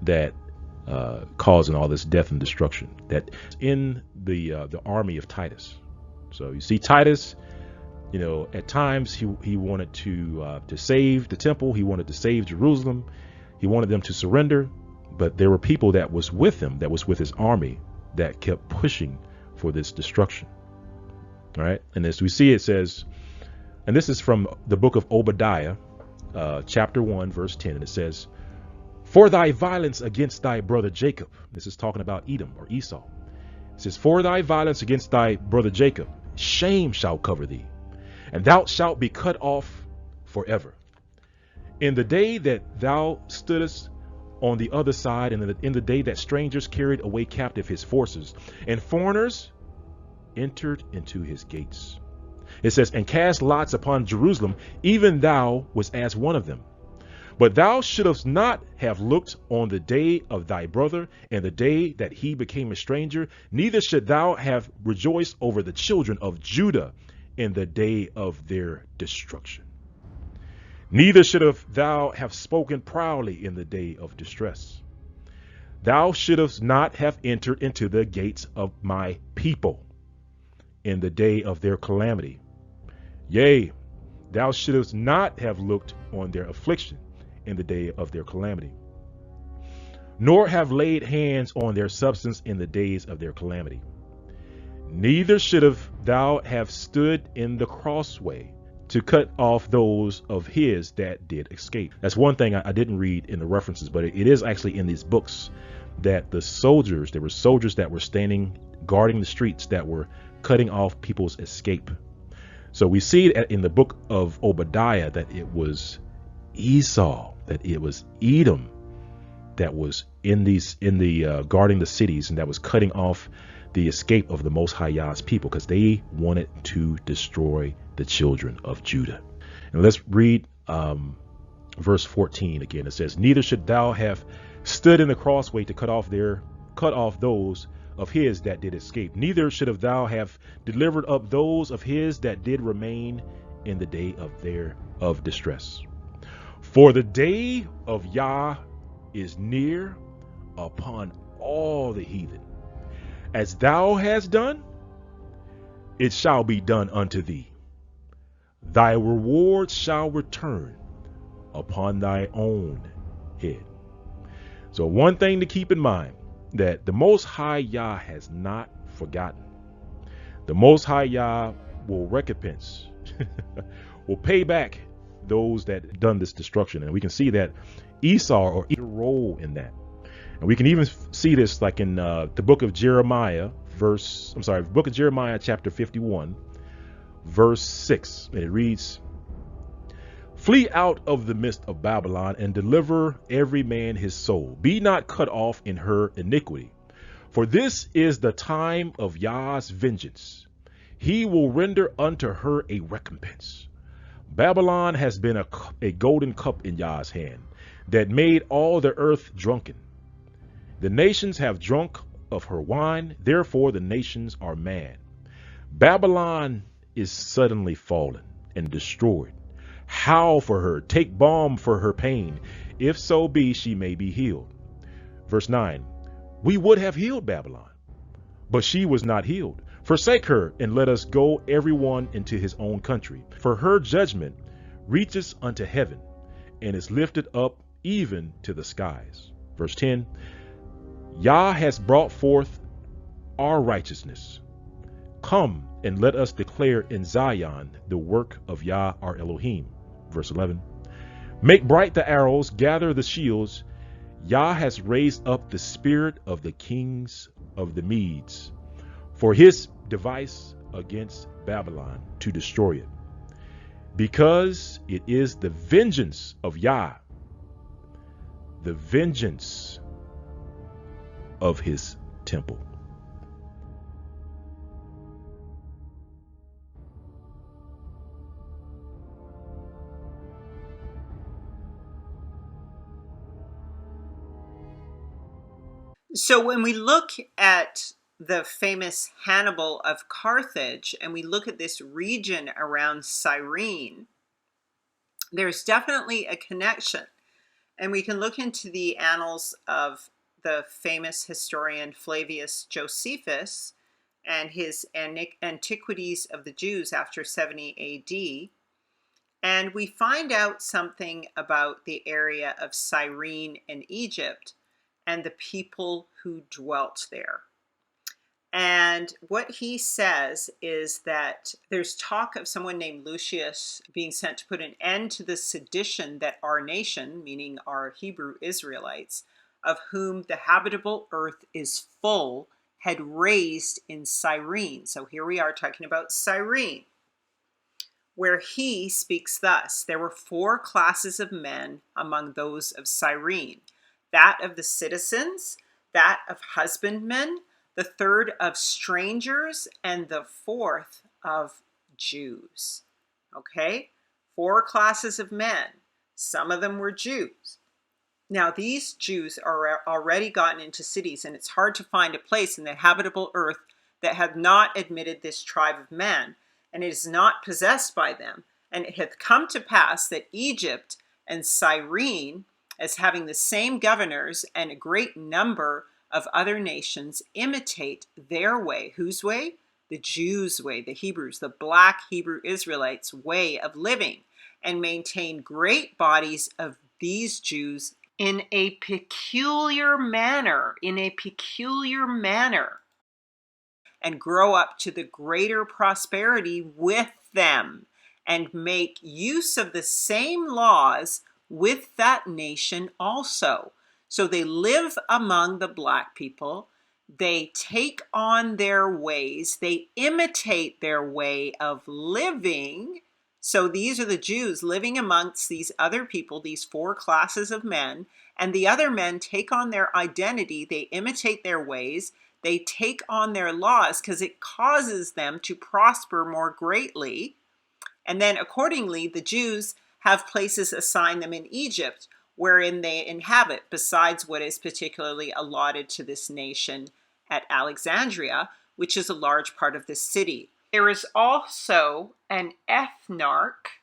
that causing all this death and destruction, that in the army of Titus. So you see Titus, at times he wanted to save the temple. He wanted to save Jerusalem. He wanted them to surrender, but there were people that was with him, that was with his army, that kept pushing for this destruction. All right. And as we see, it says, and this is from the book of Obadiah, chapter 1, verse 10. And it says, for thy violence against thy brother Jacob. This is talking about Edom or Esau. It says, for thy violence against thy brother Jacob, shame shall cover thee, and thou shalt be cut off forever. In the day that thou stoodest on the other side, and in the day that strangers carried away captive his forces, and foreigners entered into his gates. It says, and cast lots upon Jerusalem, even thou was as one of them. But thou shouldst not have looked on the day of thy brother, and the day that he became a stranger, neither should thou have rejoiced over the children of Judah in the day of their destruction. Neither should thou have spoken proudly in the day of distress. Thou shouldst not have entered into the gates of my people in the day of their calamity. Yea, thou shouldst not have looked on their affliction in the day of their calamity, nor have laid hands on their substance in the days of their calamity. Neither should thou have stood in the crossway to cut off those of his that did escape. That's one thing I didn't read in the references, but it is actually in these books that there were soldiers that were standing guarding the streets that were cutting off people's escape. So we see in the book of Obadiah that it was Esau, that it was Edom that was in the guarding the cities, and that was cutting off the escape of the Most High Yah's people, because they wanted to destroy the children of Judah. And let's read verse 14 again. It says, neither should thou have stood in the crossway to cut off those of his that did escape. Neither should thou have delivered up those of his that did remain in the day of distress. For the day of Yah is near upon all the heathen. As thou hast done, it shall be done unto thee. Thy reward shall return upon thy own head. So one thing to keep in mind, that the Most High Yah has not forgotten. The Most High Yah will recompense, will pay back those that done this destruction. And we can see that Esau or a role in that. And we can even see this like in the book of Jeremiah, book of Jeremiah chapter 51, verse 6. And it reads, flee out of the midst of Babylon and deliver every man his soul. Be not cut off in her iniquity. For this is the time of Yah's vengeance. He will render unto her a recompense. Babylon has been a golden cup in Yah's hand, that made all the earth drunken. The nations have drunk of her wine, therefore the nations are mad. Babylon is suddenly fallen and destroyed. Howl for her, take balm for her pain, if so be she may be healed. Verse 9, we would have healed Babylon, but she was not healed. Forsake her, and let us go every one into his own country. For her judgment reaches unto heaven, and is lifted up even to the skies. Verse 10, Yah has brought forth our righteousness. Come and let us declare in Zion the work of Yah our Elohim. Verse 11, make bright the arrows, gather the shields. Yah has raised up the spirit of the kings of the Medes for his device against Babylon to destroy it, because it is the vengeance of Yah, the vengeance of his temple. So when we look at the famous Hannibal of Carthage, and we look at this region around Cyrene, there's definitely a connection. And we can look into the annals of the famous historian Flavius Josephus and his Antiquities of the Jews after 70 AD. And we find out something about the area of Cyrene in Egypt and the people who dwelt there. And what he says is that there's talk of someone named Lucius being sent to put an end to the sedition that our nation, meaning our Hebrew Israelites, of whom the habitable earth is full, had raised in Cyrene. So here we are talking about Cyrene, where he speaks thus: there were 4 classes of men among those of Cyrene, that of the citizens, that of husbandmen, the third of strangers, and the fourth of Jews. Okay? 4 classes of men. Some of them were Jews. Now, these Jews are already gotten into cities, and it's hard to find a place in the habitable earth that had not admitted this tribe of man, and it is not possessed by them. And it hath come to pass that Egypt and Cyrene, as having the same governors and a great number of other nations, imitate their way. Whose way? The Jews' way, the Hebrews, the black Hebrew Israelites' way of living, and maintain great bodies of these Jews in a peculiar manner, and grow up to the greater prosperity with them, and make use of the same laws with that nation also. So they live among the black people, they take on their ways, they imitate their way of living. So these are the Jews living amongst these other people, these 4 classes of men, and the other men take on their identity, they imitate their ways, they take on their laws because it causes them to prosper more greatly. And then accordingly, the Jews have places assigned them in Egypt wherein they inhabit, besides what is particularly allotted to this nation at Alexandria, which is a large part of the city. There is also an ethnarch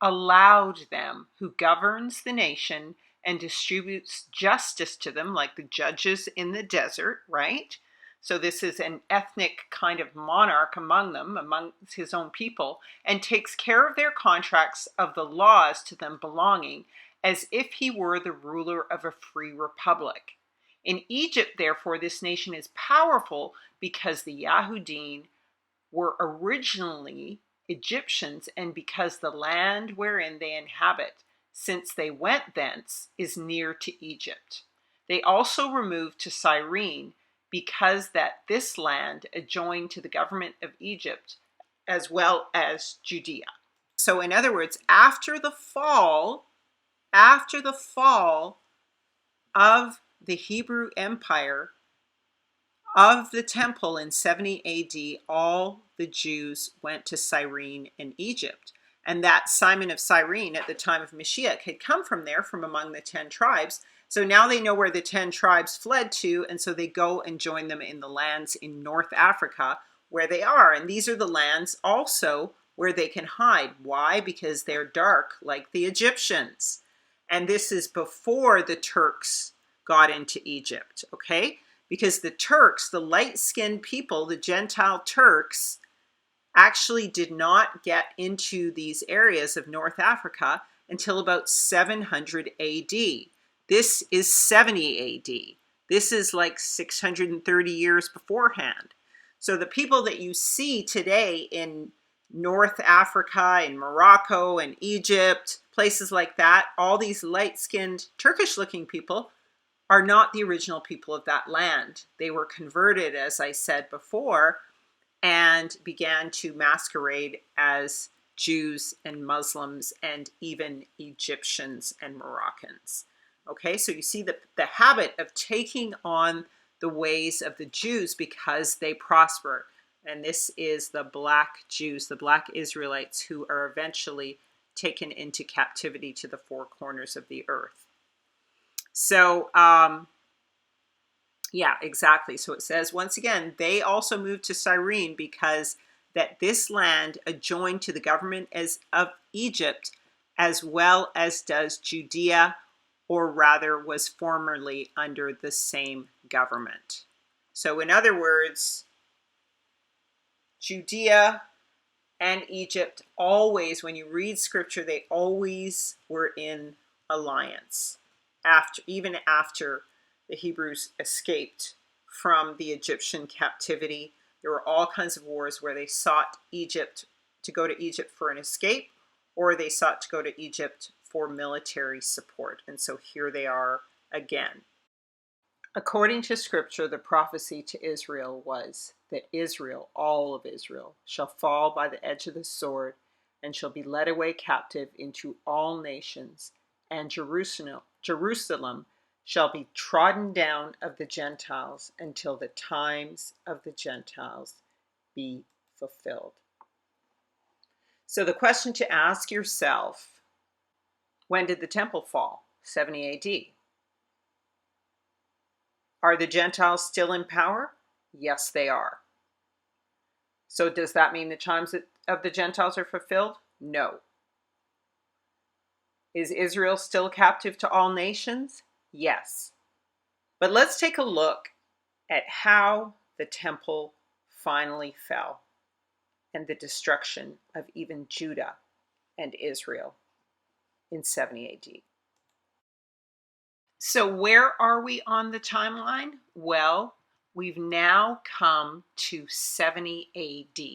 allowed them who governs the nation and distributes justice to them, like the judges in the desert, right? So this is an ethnic kind of monarch among them, among his own people, and takes care of their contracts of the laws to them belonging, as if he were the ruler of a free republic. In Egypt, therefore, this nation is powerful because the Yahudim were originally Egyptians, and because the land wherein they inhabit, since they went thence, is near to Egypt. They also removed to Cyrene, because that this land adjoined to the government of Egypt as well as Judea. So in other words, after the fall of the Hebrew Empire, of the temple in 70 AD, all the Jews went to Cyrene in Egypt. And that Simon of Cyrene at the time of Mashiach had come from there, from among the 10 tribes, So now they know where the 10 tribes fled to, and so they go and join them in the lands in North Africa where they are. And these are the lands also where they can hide. Why? Because they're dark like the Egyptians. And this is before the Turks got into Egypt, okay? Because the Turks, the light-skinned people, the Gentile Turks, actually did not get into these areas of North Africa until about 700 AD. This is 70 AD. This is like 630 years beforehand. So the people that you see today in North Africa, in Morocco and Egypt, places like that, all these light-skinned Turkish-looking people are not the original people of that land. They were converted, as I said before, and began to masquerade as Jews and Muslims and even Egyptians and Moroccans. Okay, so you see the habit of taking on the ways of the Jews because they prosper. And this is the black Jews, the black Israelites, who are eventually taken into captivity to the four corners of the earth. So, yeah, exactly. So it says, once again, they also moved to Cyrene because that this land adjoined to the government of Egypt, as well as does Judea, or rather was formerly under the same government. So in other words, Judea and Egypt always, when you read scripture, they always were in alliance, even after the Hebrews escaped from the Egyptian captivity. There were all kinds of wars where they sought to go to Egypt for an escape, or they sought to go to Egypt for military support. And so here they are again. According to scripture, the prophecy to Israel was that Israel, all of Israel, shall fall by the edge of the sword and shall be led away captive into all nations, and Jerusalem shall be trodden down of the Gentiles until the times of the Gentiles be fulfilled. So the question to ask yourself, when did the temple fall? 70 AD. Are the Gentiles still in power? Yes, they are. So does that mean the times of the Gentiles are fulfilled? No. Is Israel still captive to all nations? Yes. But let's take a look at how the temple finally fell and the destruction of even Judah and Israel in 70 AD. So where are we on the timeline? Well, we've now come to 70 AD.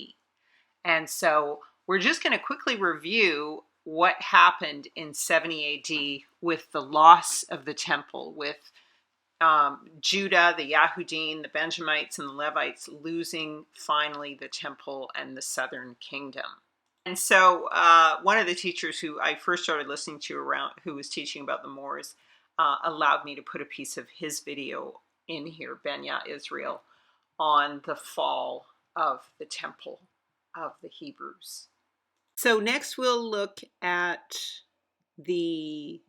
And so we're just going to quickly review what happened in 70 AD with the loss of the temple, with Judah, the Yahudim, the Benjamites, and the Levites losing finally the temple and the southern kingdom. And so one of the teachers who I first started listening to who was teaching about the Moors, allowed me to put a piece of his video in here, Benya Israel, on the fall of the temple of the Hebrews. So next we'll look at the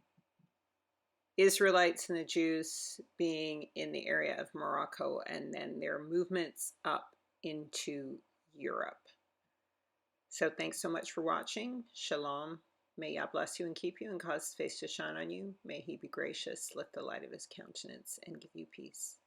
Israelites and the Jews being in the area of Morocco and then their movements up into Europe. So thanks so much for watching. Shalom. May Yah bless you and keep you and cause his face to shine on you. May he be gracious, lift the light of his countenance, and give you peace.